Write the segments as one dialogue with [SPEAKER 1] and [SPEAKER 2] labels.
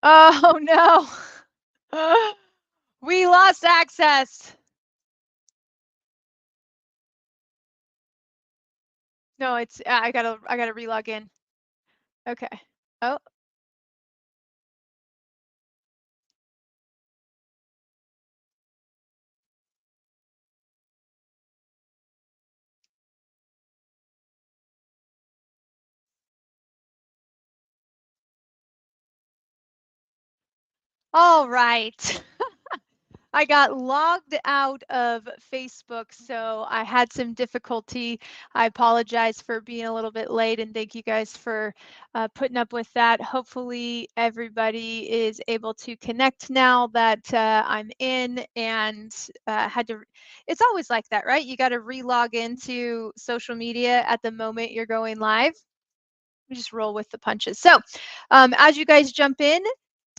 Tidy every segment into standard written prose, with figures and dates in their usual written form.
[SPEAKER 1] Oh no. We lost access. No, it's I gotta relog in. Okay. Oh, all right. I got logged out of Facebook, so I had some difficulty. I apologize for being a little bit late, and thank you guys for putting up with that. Hopefully, everybody is able to connect now that I'm in and had to. It's always like that, right? You got to re-log into social media at the moment you're going live. We just roll with the punches. So, as you guys jump in,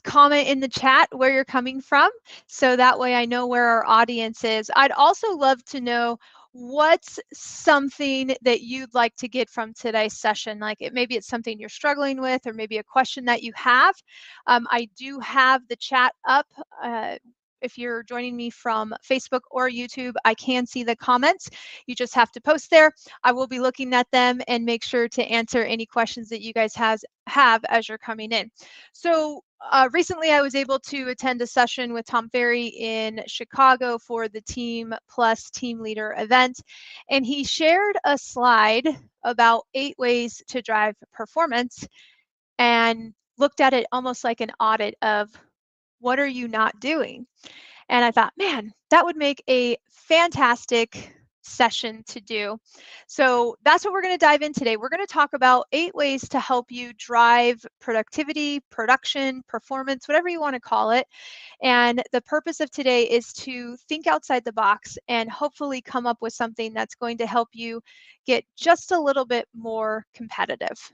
[SPEAKER 1] comment in the chat where you're coming from so that way I know where our audience is. I'd also love to know what's something that you'd like to get from today's session. Like maybe it's something you're struggling with or maybe a question that you have. I do have the chat up. If you're joining me from Facebook or YouTube, I can see the comments. You just have to post there. I will be looking at them and make sure to answer any questions that you guys have as you're coming in. So recently I was able to attend a session with Tom Ferry in Chicago for the Team Plus Team Leader event. And he shared a slide about 8 ways to drive performance and looked at it almost like an audit of what are you not doing? And I thought, man, that would make a fantastic session to do. So that's what we're going to dive in today. We're going to talk about 8 ways to help you drive productivity, production, performance, whatever you want to call it. And the purpose of today is to think outside the box and hopefully come up with something that's going to help you get just a little bit more competitive.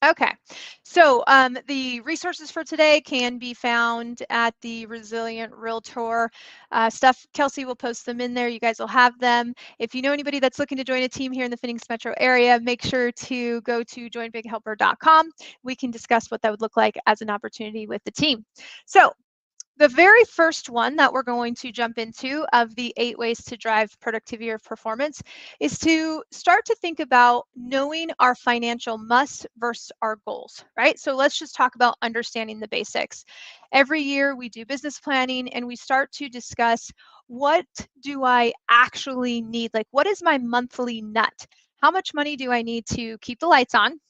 [SPEAKER 1] Okay, so the resources for today can be found at the Resilient Realtor stuff. Kelsey will post them in there. You guys will have them. If you know anybody that's looking to join a team here in the Phoenix metro area, make sure to go to joinbighelper.com. We can discuss what that would look like as an opportunity with the team. So the very first one that we're going to jump into of the 8 ways to drive productivity or performance is to start to think about knowing our financial musts versus our goals, right? So let's just talk about understanding the basics. Every year we do business planning and we start to discuss what do I actually need? Like, what is my monthly nut? How much money do I need to keep the lights on,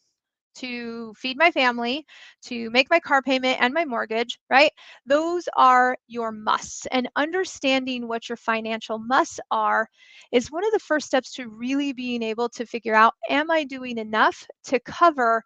[SPEAKER 1] to feed my family, to make my car payment and my mortgage, right? Those are your musts. And understanding what your financial musts are is one of the first steps to really being able to figure out, am I doing enough to cover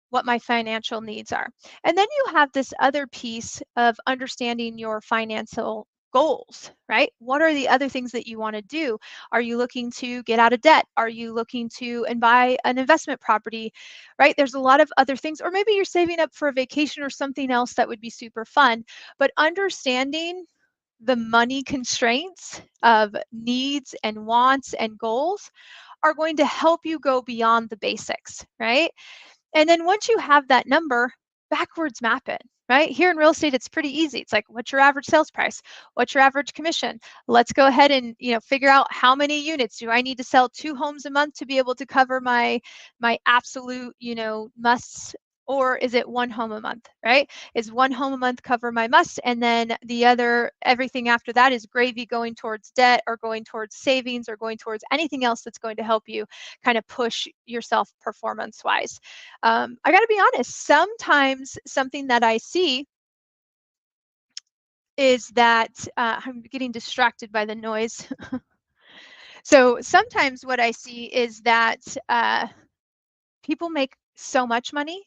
[SPEAKER 1] what my financial needs are? And then you have this other piece of understanding your financial goals, right? What are the other things that you want to do? Are you looking to get out of debt? Are you looking to and buy an investment property, right? There's a lot of other things, or maybe you're saving up for a vacation or something else that would be super fun. But understanding the money constraints of needs and wants and goals are going to help you go beyond the basics, right? And then once you have that number, backwards map it, right? Here in real estate, it's pretty easy. It's like, what's your average sales price? What's your average commission? Let's go ahead and, figure out how many units do I need to sell 2 homes a month to be able to cover my absolute, musts, or is it 1 home a month, right? Is 1 home a month cover my must, and then the other, everything after that is gravy going towards debt or going towards savings or going towards anything else that's going to help you kind of push yourself performance wise. I got to be honest, sometimes something that I see is that I'm getting distracted by the noise. So sometimes what I see is that people make so much money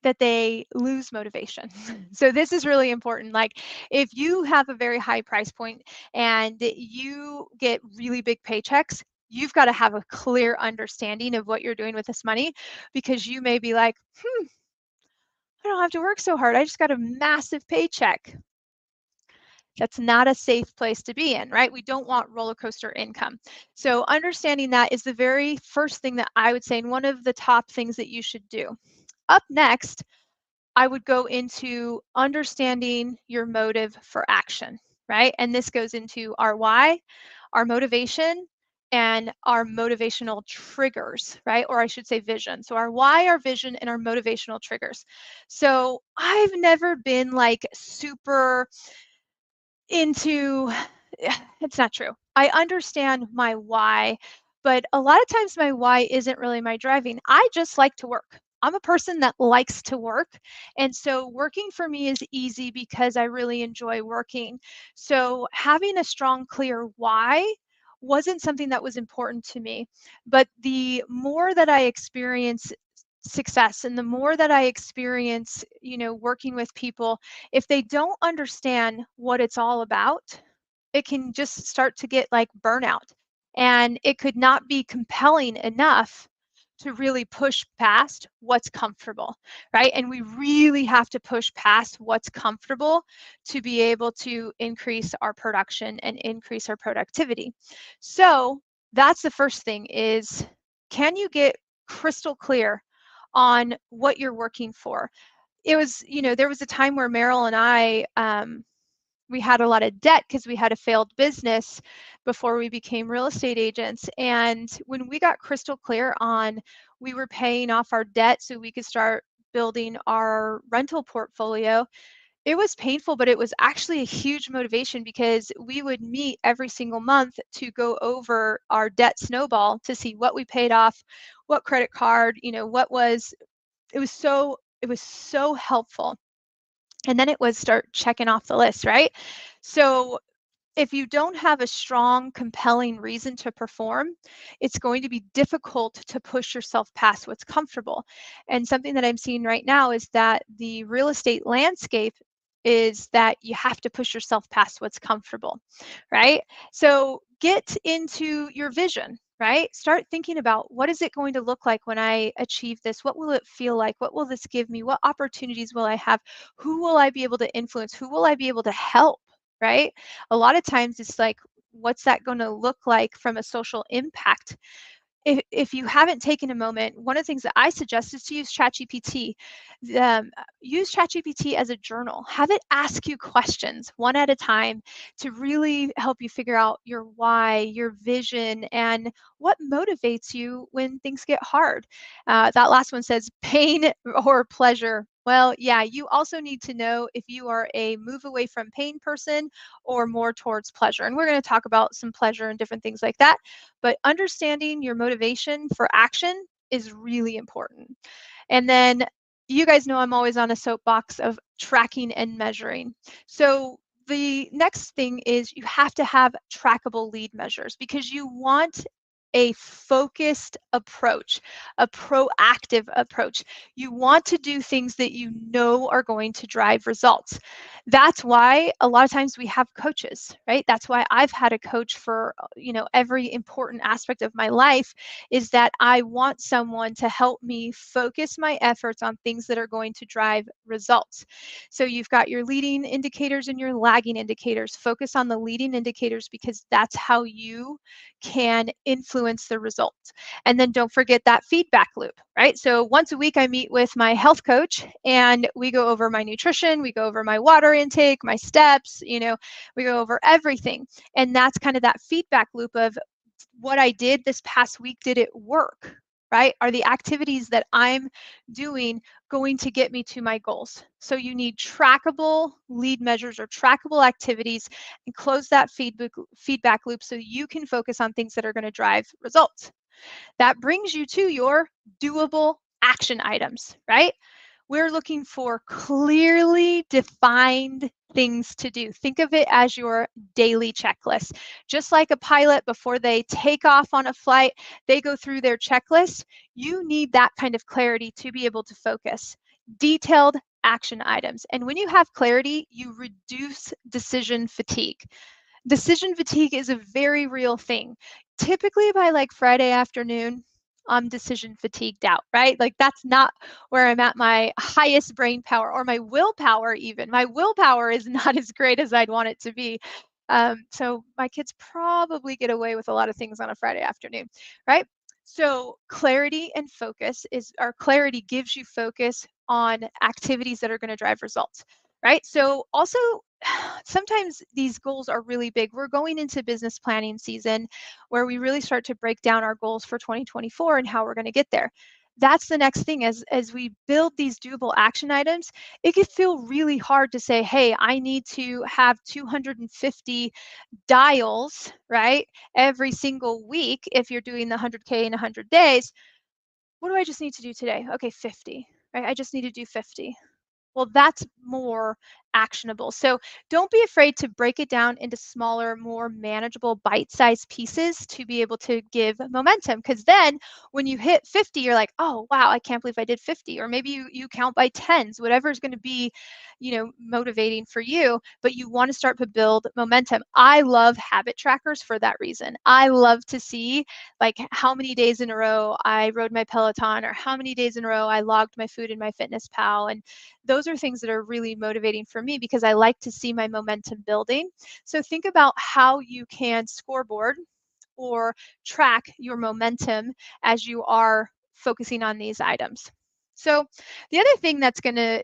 [SPEAKER 1] that they lose motivation. So this is really important. Like if you have a very high price point and you get really big paychecks, you've got to have a clear understanding of what you're doing with this money, because you may be like, I don't have to work so hard. I just got a massive paycheck. That's not a safe place to be in, right? We don't want roller coaster income. So understanding that is the very first thing that I would say, and one of the top things that you should do. Up next, I would go into understanding your motive for action, right? And this goes into our why, our motivation, and our motivational triggers, right? Or I should say vision. So our why, our vision, and our motivational triggers. So I've never been like super into it's not true. I understand my why, but a lot of times my why isn't really my driving. I just like to work. I'm a person that likes to work. And so working for me is easy because I really enjoy working. So having a strong, clear why wasn't something that was important to me. But the more that I experience success and the more that I experience, working with people, if they don't understand what it's all about, it can just start to get like burnout. And it could not be compelling enough to really push past what's comfortable, right? And we really have to push past what's comfortable to be able to increase our production and increase our productivity. So that's the first thing is, can you get crystal clear on what you're working for? It was, there was a time where Meryl and I, we had a lot of debt because we had a failed business before we became real estate agents. And when we got crystal clear on, we were paying off our debt so we could start building our rental portfolio, it was painful, but it was actually a huge motivation because we would meet every single month to go over our debt snowball to see what we paid off, what credit card, what was, it was so helpful. And then it was start checking off the list, right? So if you don't have a strong, compelling reason to perform, it's going to be difficult to push yourself past what's comfortable. And something that I'm seeing right now is that the real estate landscape is that you have to push yourself past what's comfortable, right? So get into your vision, right? Start thinking about, what is it going to look like when I achieve this? What will it feel like? What will this give me? What opportunities will I have? Who will I be able to influence? Who will I be able to help? Right? A lot of times it's like, what's that going to look like from a social impact? If you haven't taken a moment, one of the things that I suggest is to use ChatGPT. Use ChatGPT as a journal. Have it ask you questions one at a time to really help you figure out your why, your vision, and what motivates you when things get hard. That last one says pain or pleasure. Well, yeah, you also need to know if you are a move away from pain person or more towards pleasure. And we're going to talk about some pleasure and different things like that. But understanding your motivation for action is really important. And then you guys know I'm always on a soapbox of tracking and measuring. So the next thing is you have to have trackable lead measures because you want a focused approach, a proactive approach. You want to do things that you know are going to drive results. That's why a lot of times we have coaches, right? That's why I've had a coach for, every important aspect of my life, is that I want someone to help me focus my efforts on things that are going to drive results. So you've got your leading indicators and your lagging indicators. Focus on the leading indicators because that's how you can influence the results. And then don't forget that feedback loop, right? So once a week I meet with my health coach and we go over my nutrition, we go over my water intake, my steps, we go over everything. And that's kind of that feedback loop of what I did this past week. Did it work? Right? Are the activities that I'm doing going to get me to my goals? So you need trackable lead measures or trackable activities and close that feedback loop so you can focus on things that are going to drive results. That brings you to your doable action items, right? We're looking for clearly defined things to do. Think of it as your daily checklist. Just like a pilot, before they take off on a flight, they go through their checklist. You need that kind of clarity to be able to focus. Detailed action items. And when you have clarity, you reduce decision fatigue. Decision fatigue is a very real thing. Typically by like Friday afternoon, I'm decision fatigued out, right? Like that's not where I'm at my highest brain power or my willpower even. My willpower is not as great as I'd want it to be. So my kids probably get away with a lot of things on a Friday afternoon, right? So clarity and focus is our clarity gives you focus on activities that are going to drive results, right? So also sometimes these goals are really big. We're going into business planning season where we really start to break down our goals for 2024 and how we're going to get there. That's the next thing as we build these doable action items, it can feel really hard to say, hey, I need to have 250 dials, right? Every single week if you're doing the 100K in 100 days. What do I just need to do today? Okay, 50, right? I just need to do 50. Well, that's more actionable. So don't be afraid to break it down into smaller, more manageable bite-sized pieces to be able to give momentum. Because then when you hit 50, you're like, oh, wow, I can't believe I did 50. Or maybe you count by tens, whatever is going to be, motivating for you, but you want to start to build momentum. I love habit trackers for that reason. I love to see like how many days in a row I rode my Peloton or how many days in a row I logged my food in my Fitness Pal. And those are things that are really motivating for me because I like to see my momentum building. So think about how you can scoreboard or track your momentum as you are focusing on these items. So the other thing that's going to,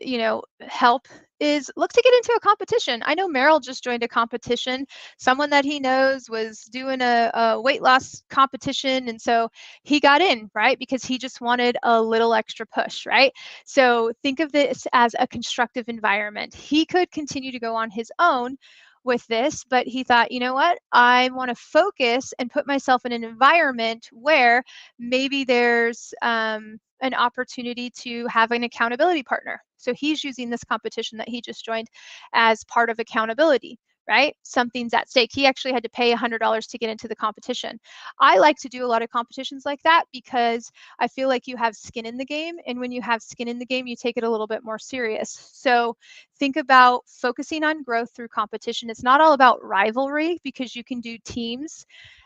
[SPEAKER 1] help is look to get into a competition. I know Merrill just joined a competition. Someone that he knows was doing a weight loss competition. And so he got in, right? Because he just wanted a little extra push, right? So think of this as a constructive environment. He could continue to go on his own with this, but he thought, you know what? I want to focus and put myself in an environment where maybe there's an opportunity to have an accountability partner. So he's using this competition that he just joined as part of accountability, right? Something's at stake. He actually had to pay $100 to get into the competition. I like to do a lot of competitions like that because I feel like you have skin in the game. And when you have skin in the game, you take it a little bit more serious. So think about focusing on growth through competition. It's not all about rivalry because you can do teams.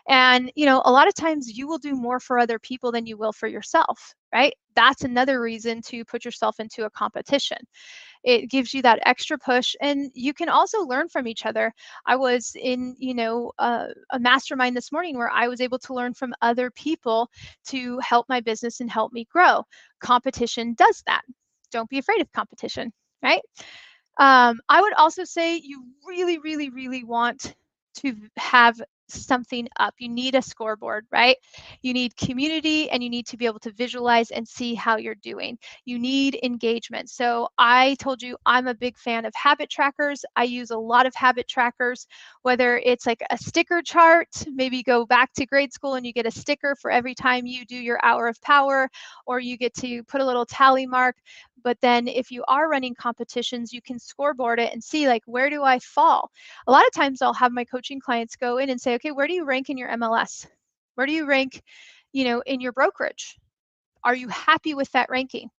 [SPEAKER 1] And, a lot of times you will do more for other people than you will for yourself, right? That's another reason to put yourself into a competition. It gives you that extra push and you can also learn from each other. I was in, a mastermind this morning where I was able to learn from other people to help my business and help me grow. Competition does that. Don't be afraid of competition, right? I would also say you really, really, really want to have something up. You need a scoreboard, right? You need community and you need to be able to visualize and see how you're doing. You need engagement. So I told you I'm a big fan of habit trackers. I use a lot of habit trackers, whether it's like a sticker chart, maybe go back to grade school and you get a sticker for every time you do your hour of power, or you get to put a little tally mark. But then if you are running competitions, you can scoreboard it and see like, where do I fall? A lot of times I'll have my coaching clients go in and say, okay, where do you rank in your MLS? Where do you rank, in your brokerage? Are you happy with that ranking?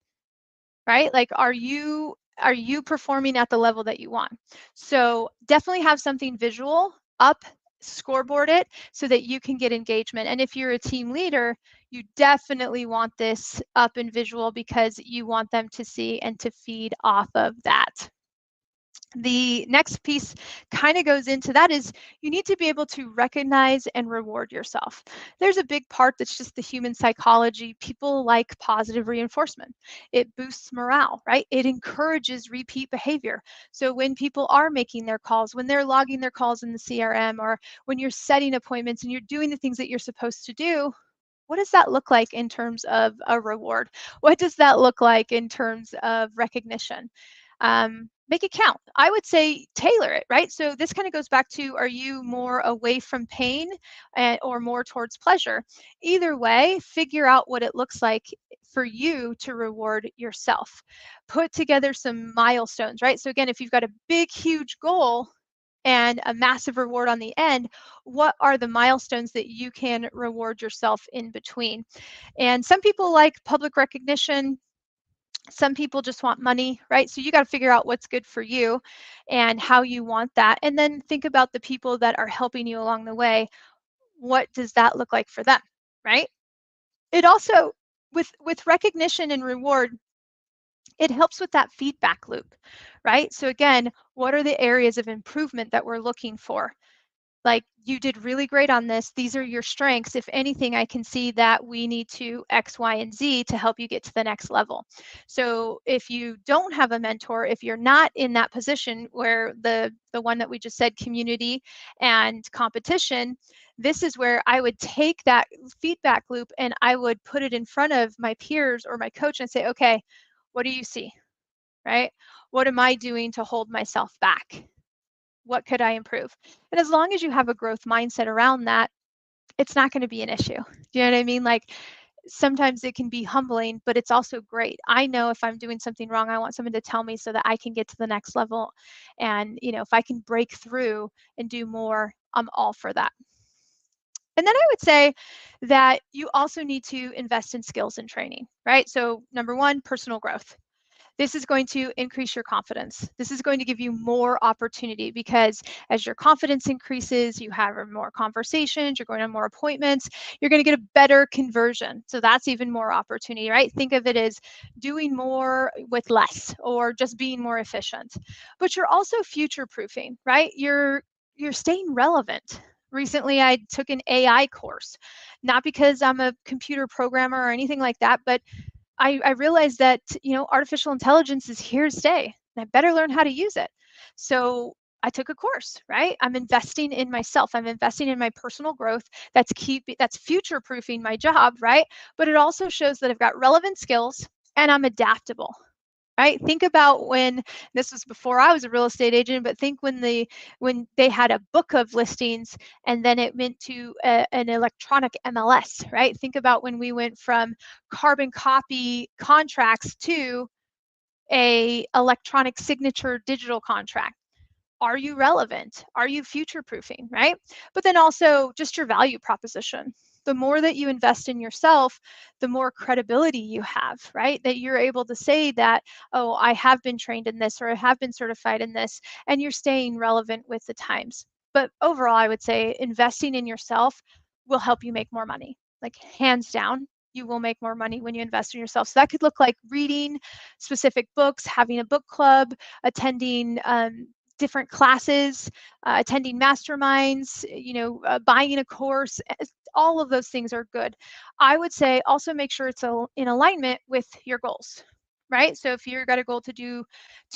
[SPEAKER 1] Right? Like, are you performing at the level that you want? So definitely have something visual up, scoreboard it so that you can get engagement. And if you're a team leader, you definitely want this up and visual because you want them to see and to feed off of that. The next piece kind of goes into that is you need to be able to recognize and reward yourself. There's a big part that's just the human psychology. People like positive reinforcement. It boosts morale, right? It encourages repeat behavior. So when people are making their calls, when they're logging their calls in the CRM, or when you're setting appointments and you're doing the things that you're supposed to do, what does that look like in terms of a reward? What does that look like in terms of recognition? Make it count. I would say tailor it, right? So this kind of goes back to, are you more away from pain or more towards pleasure? Either way, figure out what it looks like for you to reward yourself. Put together some milestones, right? So again, if you've got a big, huge goal and a massive reward on the end, what are the milestones that you can reward yourself in between? And some people like public recognition. Some people just want money, right? So you got to figure out what's good for you and how you want that. And then think about the people that are helping you along the way. What does that look like for them, right? It also, with recognition and reward, it helps with that feedback loop, right? So again, what are the areas of improvement that we're looking for? Like, you did really great on this. These are your strengths. If anything, I can see that we need to X, Y, and Z to help you get to the next level. So if you don't have a mentor, if you're not in that position where the one that we just said, community and competition, this is where I would take that feedback loop and I would put it in front of my peers or my coach and say, okay, what do you see? Right? What am I doing to hold myself back? What could I improve? And as long as you have a growth mindset around that, it's not going to be an issue. Do you know what I mean? Like, sometimes it can be humbling, but it's also great. I know if I'm doing something wrong, I want someone to tell me so that I can get to the next level. And, if I can break through and do more, I'm all for that. And then I would say that you also need to invest in skills and training, right? So, number one, personal growth. This is going to increase your confidence. This is going to give you more opportunity, because as your confidence increases, you have more conversations, you're going on more appointments, you're going to get a better conversion. So that's even more opportunity, right? Think of it as doing more with less, or just being more efficient. But you're also future proofing, right? You're staying relevant. Recently, I took an AI course, not because I'm a computer programmer or anything like that, but I realized that, artificial intelligence is here to stay, and I better learn how to use it. So I took a course, right? I'm investing in myself. I'm investing in my personal growth. That's future proofing my job, right? But it also shows that I've got relevant skills and I'm adaptable. Right? Think about when, this was before I was a real estate agent, but think when they had a book of listings and then it went to an electronic MLS, right? Think about when we went from carbon copy contracts to a electronic signature digital contract. Are you relevant? Are you future proofing, right? But then also just your value proposition. The more that you invest in yourself, the more credibility you have, right? That you're able to say that, oh, I have been trained in this, or I have been certified in this, and you're staying relevant with the times. But overall, I would say investing in yourself will help you make more money. Like, hands down, you will make more money when you invest in yourself. So that could look like reading specific books, having a book club, attending different classes, attending masterminds, buying a course. All of those things are good. I would say also make sure it's in alignment with your goals, right? So if you've got a goal to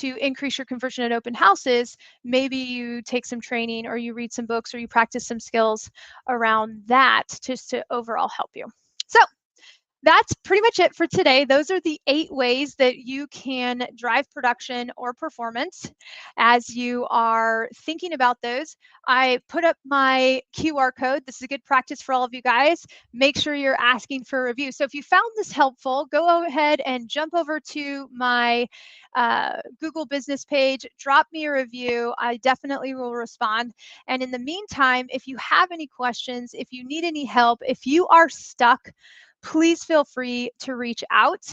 [SPEAKER 1] increase your conversion at open houses, maybe you take some training, or you read some books, or you practice some skills around that, just to overall help you. So that's pretty much it for today. Those are the 8 ways that you can drive production or performance. As you are thinking about those, I put up my QR code. This is a good practice for all of you guys. Make sure you're asking for a review. So if you found this helpful, go ahead and jump over to my Google business page, drop me a review. I definitely will respond. And in the meantime, if you have any questions, if you need any help, if you are stuck, please feel free to reach out.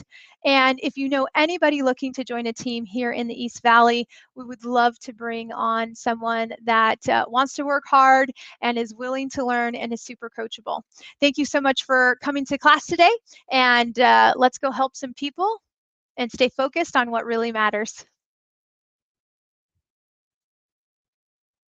[SPEAKER 1] And if you know anybody looking to join a team here in the East Valley, we would love to bring on someone that wants to work hard and is willing to learn and is super coachable. Thank you so much for coming to class today, and let's go help some people and stay focused on what really matters.